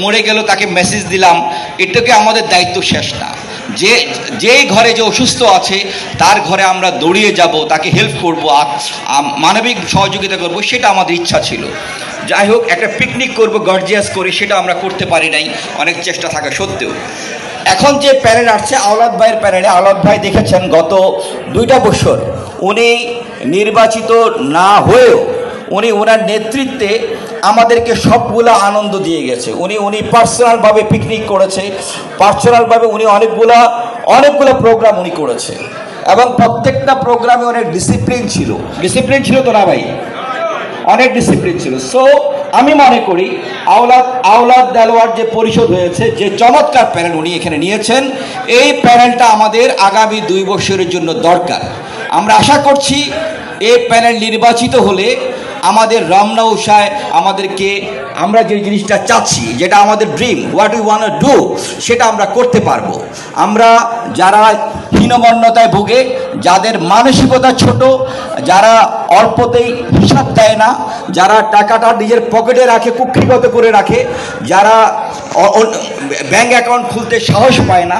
মরে গেল তাকে মেসেজ দিলাম, এটাকে আমাদের দায়িত্ব শেষ না। যেই ঘরে যে অসুস্থ আছে তার ঘরে আমরা দৌড়িয়ে যাব, তাকে হেল্প করব, মানবিক সহযোগিতা করব, সেটা আমাদের ইচ্ছা ছিল। যাই হোক, একটা পিকনিক করব গর্জিয়াস করে, সেটা আমরা করতে পারি নাই অনেক চেষ্টা থাকা সত্ত্বেও। এখন যে প্যানেল আসছে আওলাদ ভাইয়ের প্যানেলে, আওলাদ ভাই দেখেছেন গত 2টা বছর উনি নির্বাচিত না হয়েও উনি ওনার নেতৃত্বে আমাদেরকে সবগুলা আনন্দ দিয়ে গেছে। উনি পার্সোনালভাবে পিকনিক করেছে, পার্সোনালভাবে উনি অনেকগুলা প্রোগ্রাম উনি করেছে, এবং প্রত্যেকটা প্রোগ্রামে অনেক ডিসিপ্লিন ছিল তো না ভাই? অনেক ডিসিপ্লিন ছিল। সো আমি মনে করি আওলাদ দেলোয়ার যে পরিষদ হয়েছে, যে চমৎকার প্যানেল উনি এখানে নিয়েছেন, এই প্যানেলটা আমাদের আগামী 2 বছরের জন্য দরকার। আমরা আশা করছি এই প্যানেল নির্বাচিত হলে আমাদের রমনা উষায় আমরা যে জিনিসটা চাচ্ছি, যেটা আমাদের dream, what we want to do, সেটা আমরা করতে পারবো। আমরা যারা হীনমন্যতায় ভুগে, যাদের মানসিকতা ছোট, যারা অল্পতেই হিসাব দেয় না, যারা টাকাটা নিজের পকেটে রাখে, কুক্ষিগত করে রাখে, যারা ব্যাংক অ্যাকাউন্ট খুলতে সাহস পায় না,